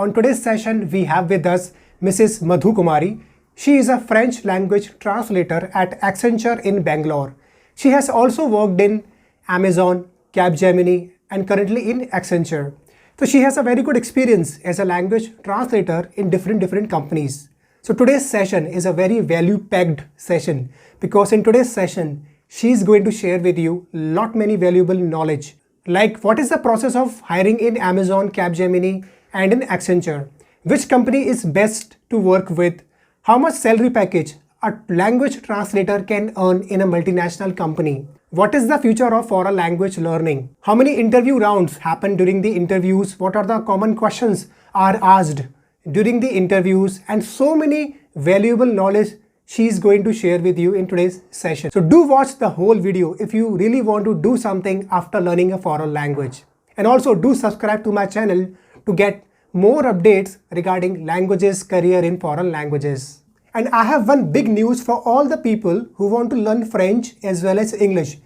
On today's session, we have with us Mrs. Madhu Kumari. She is a French language translator at Accenture in Bangalore. She has also worked in Amazon, Capgemini, and currently in Accenture. So she has a very good experience as a language translator in different companies. So today's session is a very value-packed session because in today's session, she is going to share with you many valuable knowledge. Like what is the process of hiring in Amazon, Capgemini, and in Accenture? Which company is best to work with? How much salary package a language translator can earn in a multinational company? What is the future of foreign language learning? How many interview rounds happen during the interviews? What are the common questions are asked during the interviews? And so many valuable knowledge she is going to share with you in today's session. So do watch the whole video if you really want to do something after learning a foreign language. And also do subscribe to my channel to get more updates regarding languages, career in foreign languages. And I have one big news for all the people who want to learn French as well as English.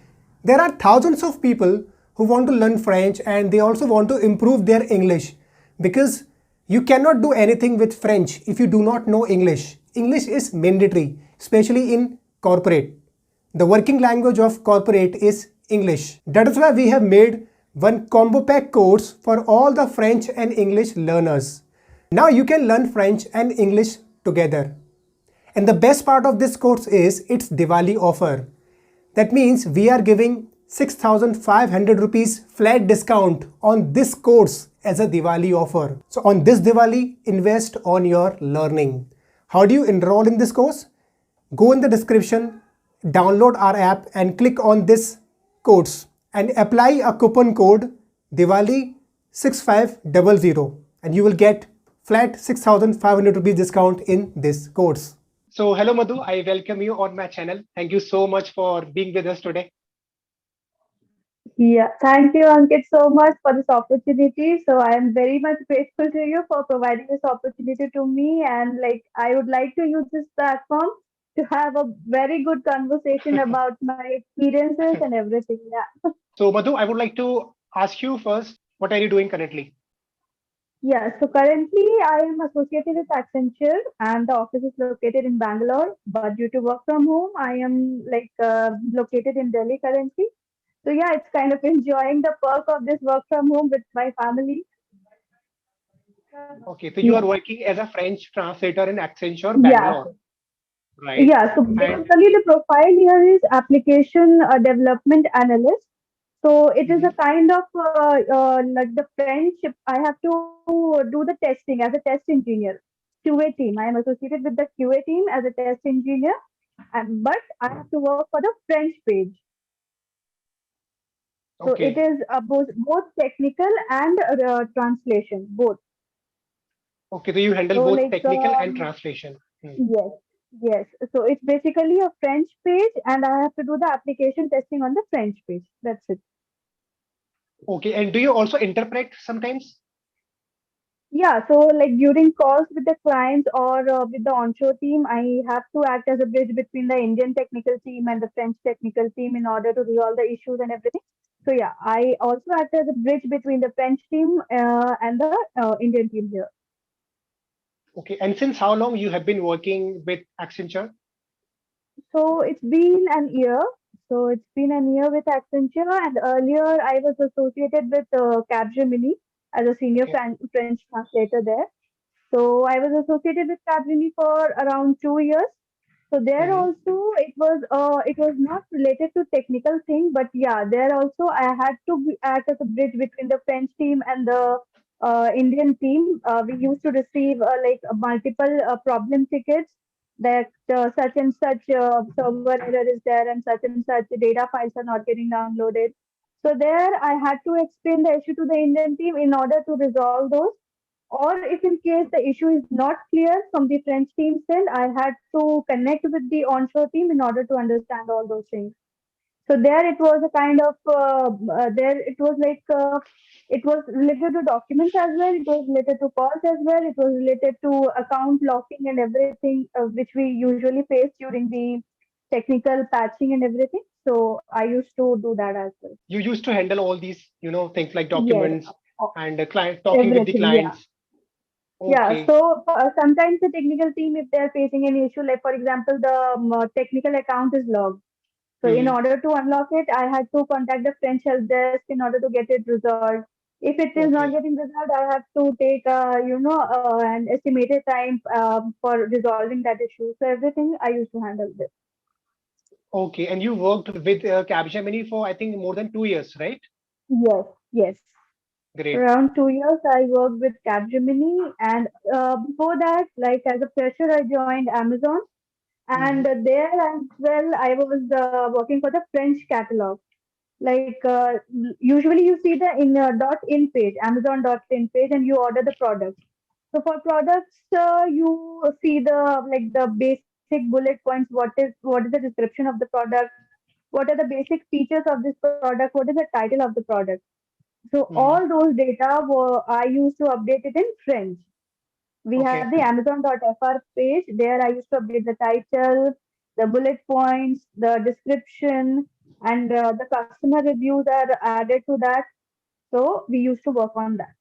There are thousands of people who want to learn French and they also want to improve their English because you cannot do anything with French if you do not know English. English is mandatory, especially in corporate. The working language of corporate is English. That is why we have made one combo pack course for all the French and English learners. Now you can learn French and English together. And the best part of this course is its Diwali offer. That means we are giving 6,500 rupees flat discount on this course as a Diwali offer. So on this Diwali, invest on your learning. How do you enroll in this course? Go in the description, download our app and click on this course and apply a coupon code Diwali6500 and you will get flat 6,500 rupees discount in this course. So hello Madhu, I welcome you on my channel. Thank you so much for being with us today. Yeah, thank you, Ankit, so much for this opportunity. So I am very much grateful to you for providing this opportunity to me. And I would like to use this platform to have a very good conversation about my experiences and everything. Yeah. So Madhu, I would like to ask you first, what are you doing currently? Yeah. So currently I am associated with Accenture and the office is located in Bangalore. But due to work from home, I am located in Delhi currently. So yeah, it's kind of enjoying the perk of this work from home with my family. Okay, so you Yeah. are working as a French translator in Accenture, Yeah. Bangalore, right? Yeah, so And basically the profile here is application development analyst. So it is a Mhm. kind of like the friendship. I have to do the testing as a test engineer, QA team. I am associated with the QA team as a test engineer, and but I have to work for the French page. So it Okay, is both technical and translation, both. okay, so you handle So both technical and translation. yes, yes. So it's basically a French page, and I have to do the application testing on the French page. That's it. Okay, and do you also interpret sometimes? Yeah. So during calls with the clients or with the onshore team, I have to act as a bridge between the Indian technical team and the French technical team in order to resolve the issues and everything. So yeah, I also act as a bridge between the French team and the Indian team here. Okay, and since how long you have been working with Accenture? So it's been an year. So it's been an year with Accenture, and earlier I was associated with Capgemini as a senior Okay. French translator there. So I was associated with Capgemini for around 2 years. So there Mhm. also it was not related to technical thing, but yeah, there also I had to act as a bridge between the French team and the Indian team. We used to receive multiple problem tickets that such and such server error is there and such data files are not getting downloaded. So there I had to explain the issue to the Indian team in order to resolve those. Or if in case the issue is not clear from the French team's end, I had to connect with the onshore team in order to understand all those things. So there it was a kind of there it was it was related to documents as well. It was related to calls as well. It was related to account locking and everything which we usually face during the technical patching and everything. So I used to do that as well. You used to handle all these, things like Yes, documents and the client talking with the everything. Yeah. clients. Yeah, Okay. so sometimes the technical team, if they're facing any issue, like for example, the technical account is logged. So in Hmm. order to unlock it, I had to contact the French help desk in order to get it resolved. If it is not Okay. getting resolved, I have to take, an estimated time for resolving that issue. So everything I used to handle this. Okay. And you worked with Capgemini for, I think, more than 2 years, right? Yes, yes. Great. Around 2 years, I worked with Capgemini, and before that, like as a fresher, I joined Amazon, and Hmm. there as well, I was working for the French catalog. Like usually you see the dot in page, Amazon dot in page, and you order the products. So for products, you see the basic bullet points. What is the description of the product? What are the basic features of this product? What is the title of the product? So Hmm. all those data were I used to update it in French. We have Okay. the Amazon.fr page. There I used to update the title, the bullet points, the description, and the customer reviews are added to that. So we used to work on that.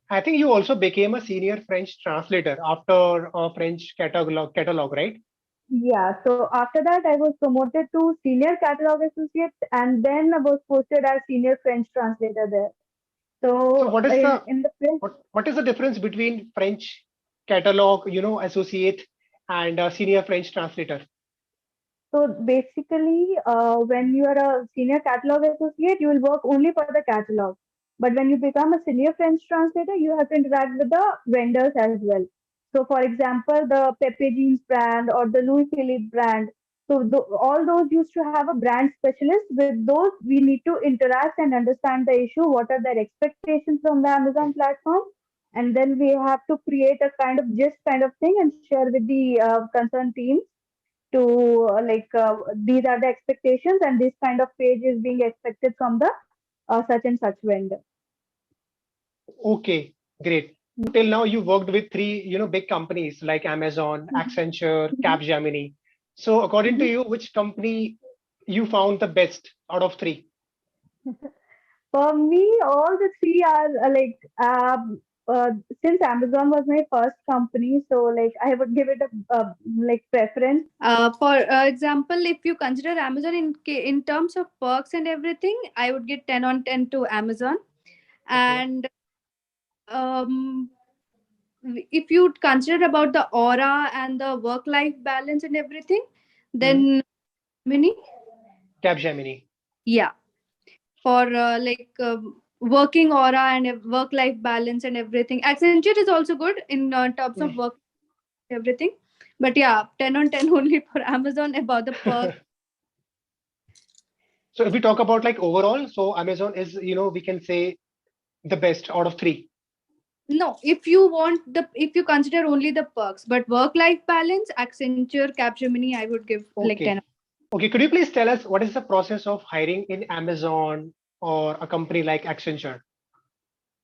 I think you also became a senior French translator after French catalog, right? Yeah. So after that, I was promoted to senior catalog associate, and then I was posted as senior French translator there. So So what is the in the French. what is the difference between French catalog, associate, and senior French translator? So basically, when you are a senior catalog associate, you will work only for the catalog. But when you become a senior French translator, you have to interact with the vendors as well. So, for example, the Pepe Jeans brand or the Louis Philippe brand. So, all those used to have a brand specialist. With those, we need to interact and understand the issue. What are their expectations from the Amazon Okay. platform? And then we have to create a kind of gist kind of thing and share with the concerned teams to these are the expectations and this kind of page is being expected from the such and such vendor. Okay, great. Till now, you worked with three, big companies like Amazon, Mhm. Accenture, Mhm. Capgemini. So, according to Mhm. you, which company you found the best out of three? For me, all the three are uh, since Amazon was my first company, so like I would give it a like preference. For example, if you consider Amazon in terms of perks and everything, I would get 10 on 10 to Amazon. Okay. And um, if you consider about the aura and the work life balance and everything, Hmm. then many, Capgemini. yeah, for working aura and work life balance and everything. Accenture is also good in terms of Hmm. work everything. But yeah, 10 on 10 only for Amazon about the perks. So, if we talk about like overall, so Amazon is, we can say the best out of three. No, if you consider only the perks, but work life balance, Accenture, Capgemini, I would give like 10. Okay. Okay. Could you please tell us what is the process of hiring in Amazon or a company like Accenture?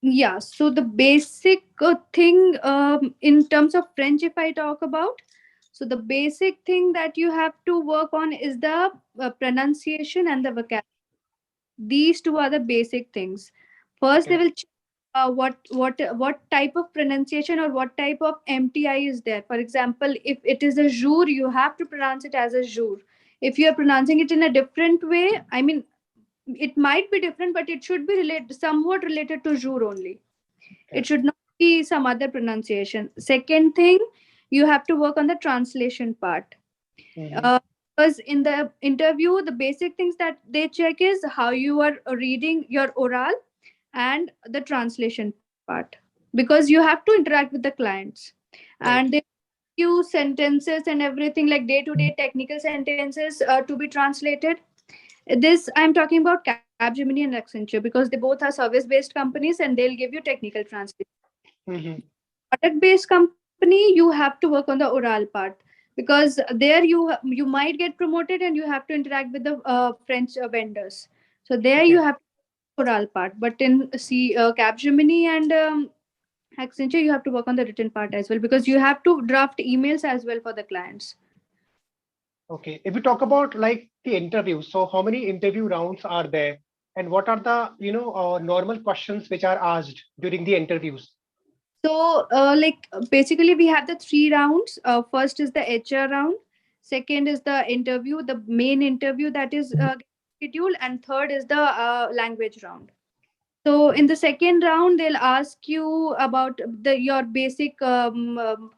Yeah, so the basic thing in terms of French, if I talk about, so the basic thing that you have to work on is the pronunciation and the vocabulary. These two are the basic things. First, they Okay. will check what type of pronunciation or what type of MTI is there. For example, if it is a jour, you have to pronounce it as a jour. If you are pronouncing it in a different way, I mean, it might be different, but it should be somewhat related to jour only. It Okay. should not be some other pronunciation. Second thing, you have to work on the translation part. Hmm. Uh, because in the interview, the basic things that they check is how you are reading your oral and the translation part. Because you have to interact with the clients, and Right. they use sentences and everything like day to day technical sentences to be translated. This I'm talking about Capgemini and Accenture because they both are service based companies and they'll give you technical translation. Hmm. Product based company, you have to work on the oral part because there you might get promoted and you have to interact with the French vendors. So there you Okay. have oral part, but in Capgemini and Accenture, you have to work on the written part as well because you have to draft emails as well for the clients. Okay. If we talk about like the interview, so how many interview rounds are there, and what are the normal questions which are asked during the interviews? So, basically, we have the 3 rounds. First is the HR round. Second is the interview, the main interview that is scheduled, and third is the language round. So, in the second round, they'll ask you about your basic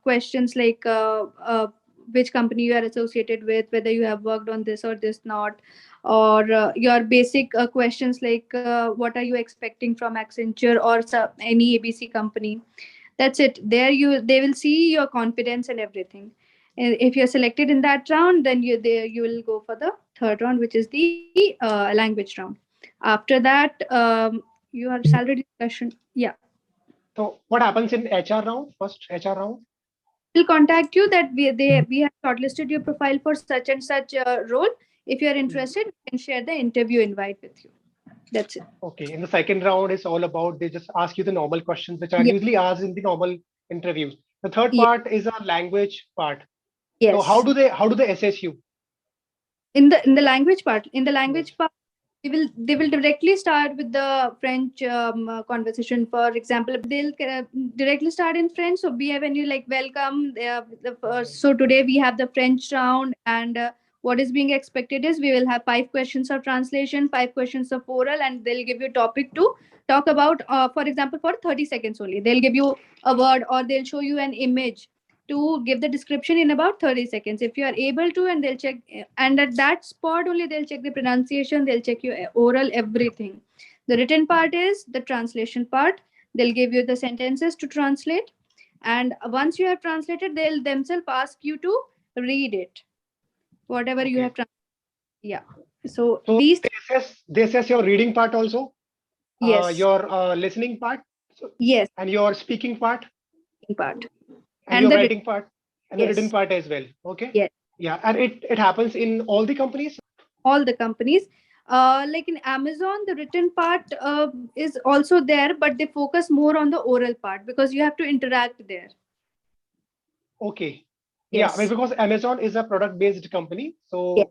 questions like which company you are associated with, whether you have worked on this or this not, or your basic questions like what are you expecting from Accenture or any ABC company. That's it. There they will see your confidence and everything. And if you're selected in that round, then you will go for the third round, which is the language round. After that, your salary discussion. Yeah, So what happens in HR round? First HR round? we'll contact you that we have shortlisted your profile for such and such role. If you are interested, we can share the interview invite with you. That's it. Okay. In the second round, it's all about they just ask you the normal questions which are Yeah. usually asked in the normal interviews. The third Yeah. part is a language part. So Yes. how do they assess you? In the language part, Yes. part, they will directly start with the French conversation. For example, they'll directly start in French. So we have when you like welcome. So today we have the French round, and what is being expected is we will have 5 questions of translation, 5 questions of oral, and they'll give you topic to talk about. For example, for 30 seconds only, they'll give you a word or they'll show you an image to give the description in about 30 seconds if you are able to, and they'll check, and at that spot only they'll check the pronunciation, they'll check your oral, everything. The written part is the translation part. They'll give you the sentences to translate, and once you have translated, they'll themselves ask you to read it, whatever you Okay. have translated. Yeah, so So these. they assess your reading part also, Yes. your listening part, so, Yes, and your speaking part, part. and And your the writing part, and the written yes. part as well. Okay. Yes. Yeah, and it happens in all the companies. All the companies, like in Amazon, the written part is also there, but they focus more on the oral part because you have to interact there. Okay. Yeah, well, Yes. because Amazon is a product-based company, Yes. so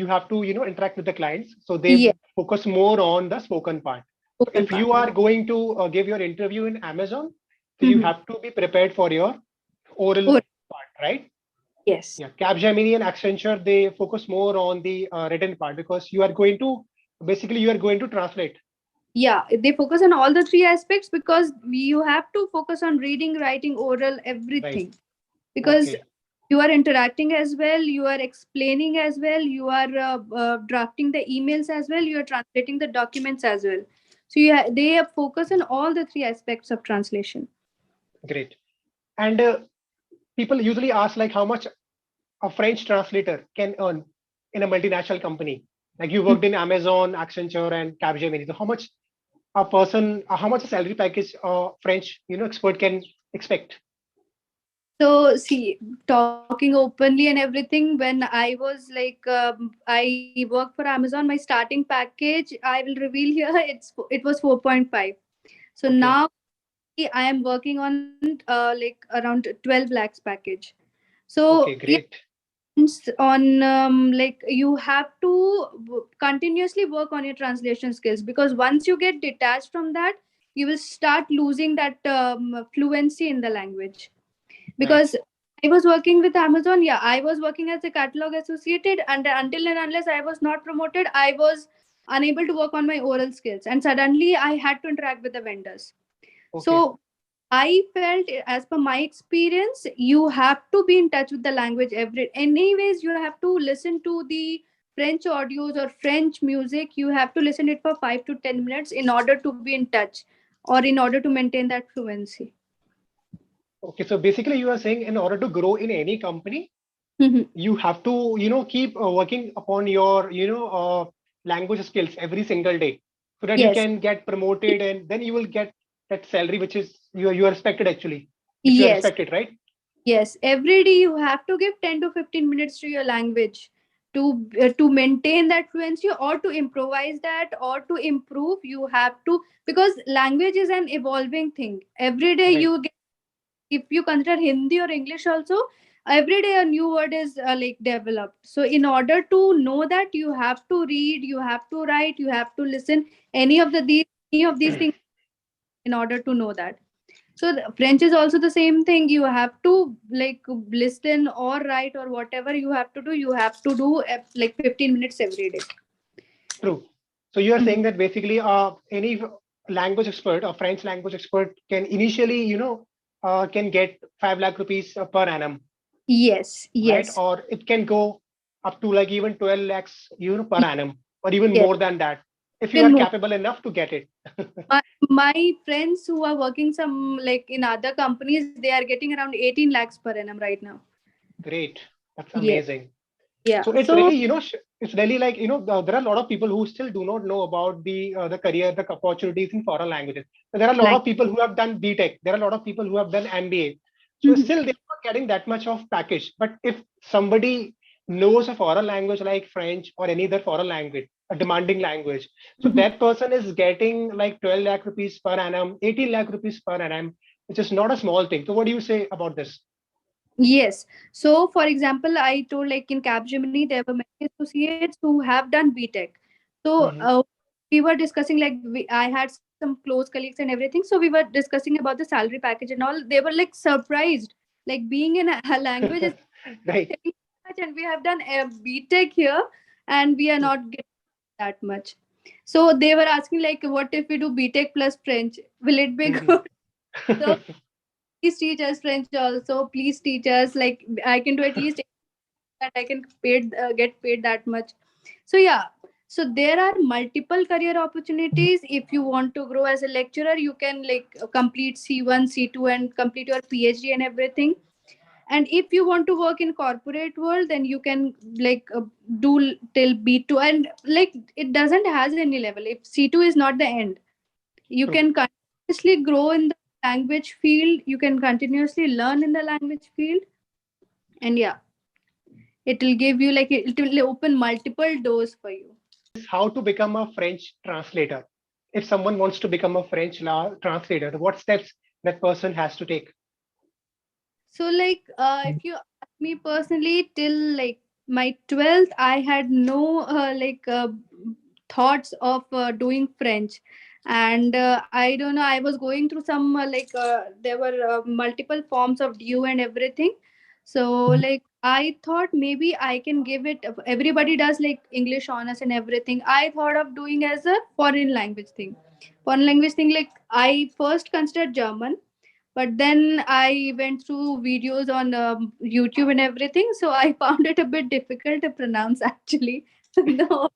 you have to interact with the clients. So they Yes. focus more on the spoken part. So Open if part. you are going to give your interview in Amazon, so you Mhm. have to be prepared for your oral Oral. part, right? Yes. Yeah, Capgemini and Accenture, they focus more on the written part because you are going to basically you are going to translate. Yeah, they focus on all the 3 aspects because you have to focus on reading, writing, oral, Right. everything, because Okay. you are interacting as well, you are explaining as well, you are drafting the emails as well, you are translating the documents as well. So they have focus on all the 3 aspects of translation. Great. And people usually ask like how much a French translator can earn in a multinational company. Like you worked in Amazon, Accenture, and Capgemini. So how much a person, how much a salary package a French expert can expect? So see, talking openly and everything, when I was like, I worked for Amazon, my starting package, I will reveal here, it was 4.5. So Okay. now I am working on like around 12 lakhs package. So Okay. yeah, Great. on like you have to continuously work on your translation skills, because once you get detached from that, you will start losing that fluency in the language. Right. Because I was working with Amazon, yeah, I was working as a catalog associated, and until and unless I was not promoted, I was unable to work on my oral skills, and suddenly I had to interact with the vendors. Okay. So I felt, as per my experience, you have to be in touch with the language anyways. You have to listen to the French audios or French music. You have to listen it for 5 to 10 minutes in order to be in touch, or in order to maintain that fluency. Okay. So basically, you are saying in order to grow in any company, Mhm. you have to keep working upon your language skills every single day, so that you Yes. can get promoted, and then you will get that salary which is you are expected actually, if you are Yes. expected, right? Yes. Every day you have to give 10 to 15 minutes to your language to maintain that fluency, or to improvise that, or to improve. You have to, because language is an evolving thing. Every day Right. you get, if you consider Hindi or English also, every day a new word is like developed. So in order to know that, you have to read, you have to write, you have to listen any of these things in order to know that. So French is also the same thing. You have to like listen or write or whatever you have to do. You have to do like 15 minutes every day. True. So you are Mhm. saying that basically any language expert or French language expert can initially, can get 5 lakh rupees per annum, Yes, right? yes. Or it can go up to like even 12 lakhs, per annum, or even Yes. more than that, if you Even are more. capable enough to get it. My friends who are working some like in other companies, they are getting around 18 lakhs per annum right now. Great. That's Yes. amazing. Yeah. So it's So really, it's really like, there are a lot of people who still do not know about the career, the opportunities in foreign languages. So there are a lot like of people who have done BTech. There are a lot of people who have done MBA. So Mhm. still they're not getting that much of package. But if somebody knows a foreign language like French or any other foreign language, a demanding language, so Mhm. that person is getting like 12 lakh rupees per annum, 18 lakh rupees per annum, which is not a small thing. So what do you say about this? Yes. So, for example, I told like in Capgemini, there were many associates who have done BTech. So, Mhm. we were discussing like I had some close colleagues and everything. So, we were discussing about the salary package and all. They were like surprised, like being in a language is Right. taking so much, and we have done a BTech here, and we are not getting that much. So, they were asking like, what if we do BTech plus French? Will it be Mhm. good? So please teach us French also. Please teach us. Like I can do at least that I can get paid that much. So yeah. So there are multiple career opportunities. If you want to grow as a lecturer, you can like complete C1, C2, and complete your PhD and everything. And if you want to work in corporate world, then you can like do till B2, and like it doesn't has any level. If C2 is not the end, you True. can continuously grow in the language field, you can continuously learn in the language field, and yeah, it will give you like it will open multiple doors for you. How to become a French translator. If someone wants to become a French translator, what steps that person has to take? So like if you ask me personally, till like my 12th I had no thoughts of doing French. And I don't know, I was going through some there were multiple forms of due and everything. So like I thought maybe I can give it, everybody does like English honors and everything. I thought of doing as a foreign language thing. Like I first considered German, but then I went through videos on YouTube and everything, so I found it a bit difficult to pronounce actually. No,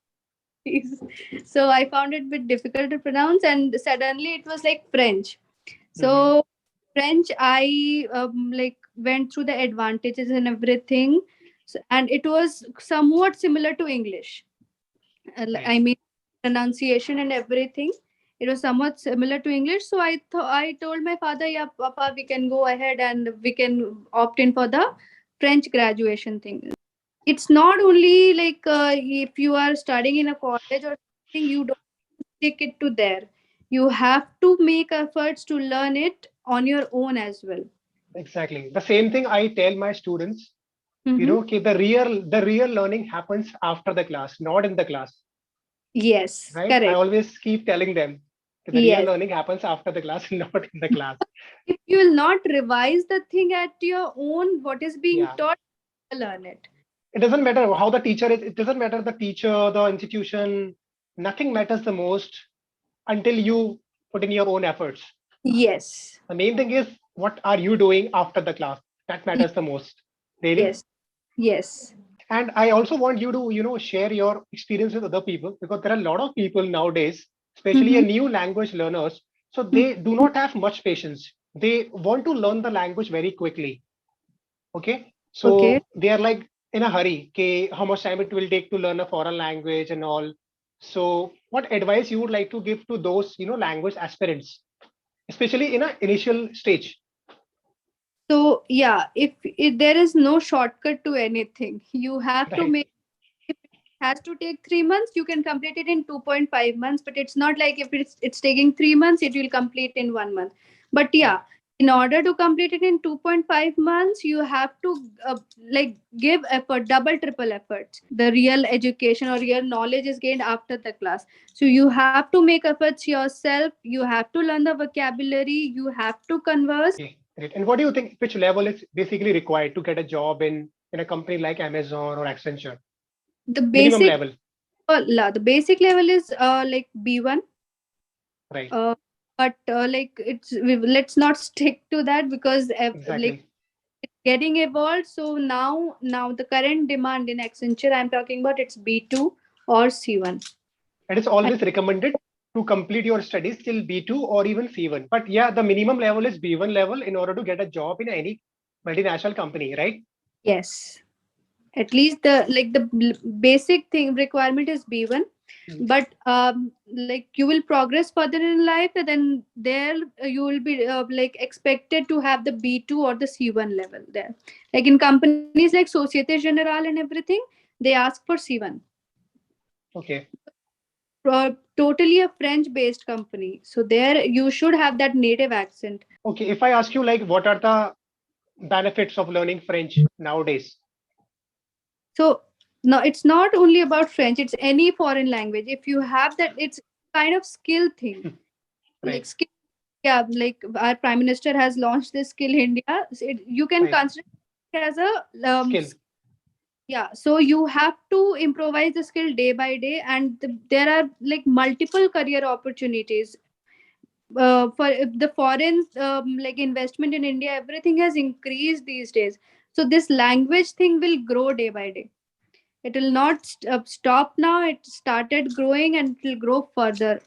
please. So I found it a bit difficult to pronounce, and suddenly it was like French. Mhm. So French, I like went through the advantages and everything, so, and it was somewhat similar to English. I Nice. mean, pronunciation and everything. It was somewhat similar to English. So I told my father, yeah, Papa, we can go ahead and we can opt in for the French graduation thing. It's not only like if you are studying in a college or something, you don't stick it to there. You have to make efforts to learn it on your own as well. Exactly. The same thing I tell my students, Mm-hmm. okay, the real learning happens after the class, not in the class. Yes, Right? I correct. always keep telling them that the real Yes. learning happens after the class, not in the class. If you will not revise the thing at your own, what is being Yeah. taught, learn it. It doesn't matter how the teacher is, it doesn't matter the teacher, the institution, nothing matters the most until you put in your own efforts. Yes. The main thing is what are you doing after the class? That matters the most. Really. Yes. Yes. And I also want you to, share your experience with other people because there are a lot of people nowadays, especially a Mm-hmm. new language learners. So they do not have much patience. They want to learn the language very quickly. Okay. Okay. So they are like in a hurry. Okay, how much time it will take to learn a foreign language and all. So what advice you would like to give to those, language aspirants, especially in an initial stage? So yeah, if there is no shortcut to anything, you have to Right. make. If it has to take 3 months, you can complete it in 2.5 months. But it's not like if it's taking 3 months, it will complete in 1 month. But Right. yeah, In order to complete it in 2.5 months, you have to like give effort, double triple efforts. The real education or real knowledge is gained after the class. So you have to make efforts yourself, you have to learn the vocabulary, you have to converse. Okay, great. And what do you think, which level is basically required to get a job in a company like Amazon or Accenture? The Minimum basic level, the basic level is like B1. right? But like let's not stick to that, because like Exactly. getting evolved. So now the current demand in Accenture I'm talking about, it's B2 or C1. And it's And always recommended to complete your studies till B2 or even C1. But yeah, the minimum level is B1 level in order to get a job in any multinational company, right? yes, at least the basic thing requirement is B1. But like you will progress further in life, and then there you will be like expected to have the B2 or the C1 level there. Like in companies like Societe Generale and everything, they ask for C1. Okay. Totally a French based company, so there you should have that native accent. Okay. If I ask you like what are the benefits of learning French nowadays? So no, it's not only about French, it's any foreign language. If you have that, it's kind of skill thing. Like Right. skill, yeah, like our prime minister has launched this skill India. So you can Right. consider it as a Skill. yeah. So you have to improvise the skill day by day, and there are like multiple career opportunities for the foreign like investment in India. Everything has increased these days, so this language thing will grow day by day. It will not stop now. It started growing and it will grow further.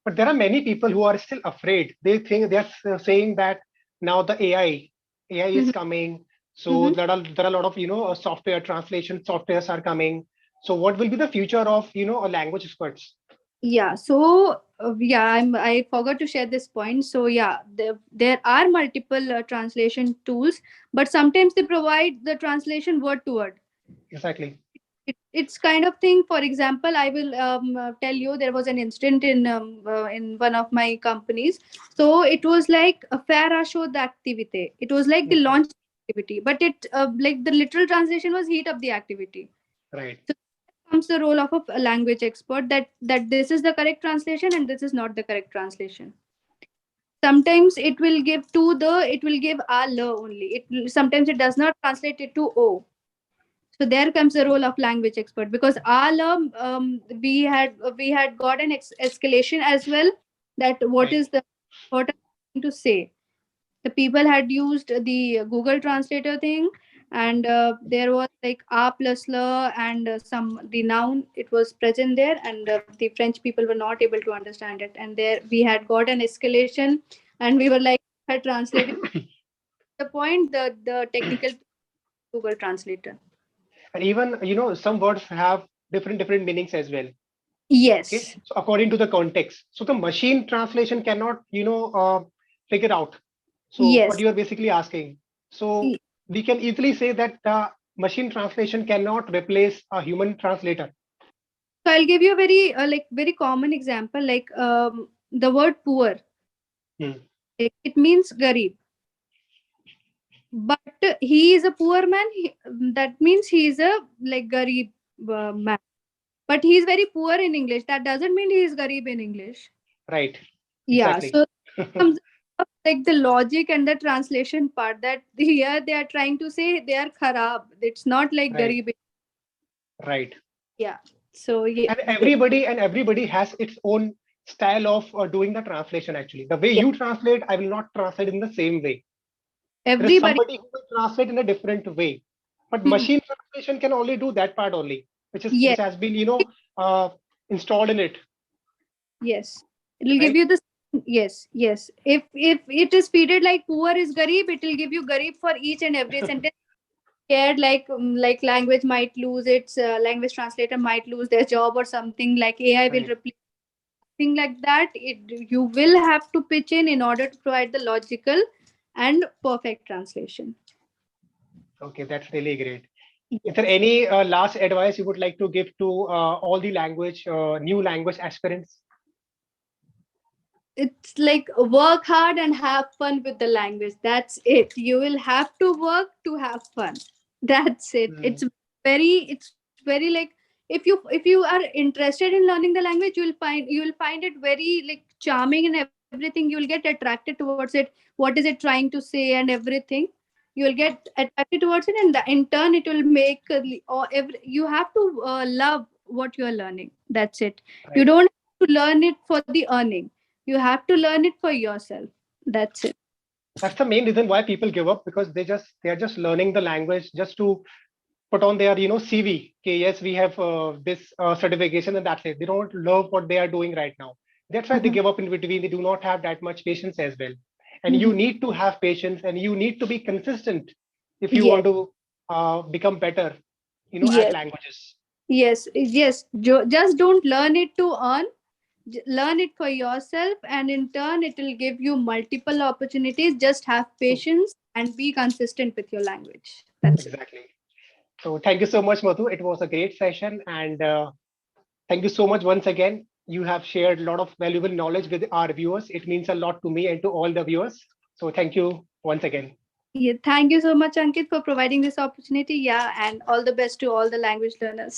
But there are many people who are still afraid. They think they're saying that now the AI is Mhm. coming. So Mhm. there are a lot of software translation softwares are coming. So what will be the future of a language experts? Yeah. So yeah, I forgot to share this point. So yeah, there are multiple translation tools, but sometimes they provide the translation word to word. Exactly. It's kind of thing. For example, I will tell you, there was an incident in one of my companies. So it was like a fair show the activity. It was like the Okay. launch activity, but it like the literal translation was heat up the activity. Right. So comes the role of a language expert, that this is the correct translation and this is not the correct translation. Sometimes it will give a la only. Sometimes it does not translate it to o. So there comes the role of language expert, because all we had got an escalation as well, that Right. what I'm trying to say. The people had used the Google Translator thing, and there was like a plus la and some the noun, it was present there, and the French people were not able to understand it, and there we had got an escalation, and we were like had translated the point, the technical Google Translator. And even some words have different meanings as well. Okay. Yes. So according to the context. So the machine translation cannot figure out. So what Yes. you are basically asking. So we can easily say that the machine translation cannot replace a human translator. So I'll give you a very common example, like the word poor. Hmm. It means garib, but he is a poor man. That means he is a like garib man. But he is very poor in English. That doesn't mean he is garib in English. Right. Yeah. Exactly. So comes up like the logic and the translation part. That here they are trying to say they are kharab. It's not like Right. garib. Right. Yeah. So yeah, And everybody has its own style of doing the translation. Actually, the way yeah. you translate, I will not translate in the same way. There is Everybody. somebody who will translate in a different way, but Hmm. machine translation can only do that part only, which Yes. has been installed in it, Yes. It will give right? you the yes, yes. If it is feeded like poor is garib, it will give you garib for each and every sentence. Scared like language might lose its language translator might lose their job or something, like AI will Right. replace thing like that. You will have to pitch in order to provide the logical and perfect translation. Okay, that's really great. Is there Yes. any last advice you would like to give to all the new language aspirants? it's like work hard and have fun with the language. That's it. You will have to work to have fun. That's it. Mm, It's very like, if you are interested in learning the language, you will find it very like charming and everything. You will get attracted towards it. What is it trying to say and everything. You will get attracted towards it, and in turn it will make you have to love what you are learning. That's it. You right. don't have to learn it for the earning. You have to learn it for yourself. That's it. That's the main reason why people give up, because they are just learning the language just to put on their CV. Okay, yes, we have this certification, and that's it. They don't love what they are doing right now. That's why they Mhm. give up in between. They do not have that much patience as well. And you Mhm. need to have patience, and you need to be consistent if you Yes, want to become better, at yes, languages. yes. Just don't learn it to earn. Learn it for yourself, and in turn, it will give you multiple opportunities. Just have So patience and be consistent with your language. That's it. exactly. So thank you so much, Madhu. It was a great session, and thank you so much once again. You have shared a lot of valuable knowledge with our viewers. It means a lot to me and to all the viewers. So thank you once again. Yeah, thank you so much, Ankit, for providing this opportunity. Yeah, and all the best to all the language learners.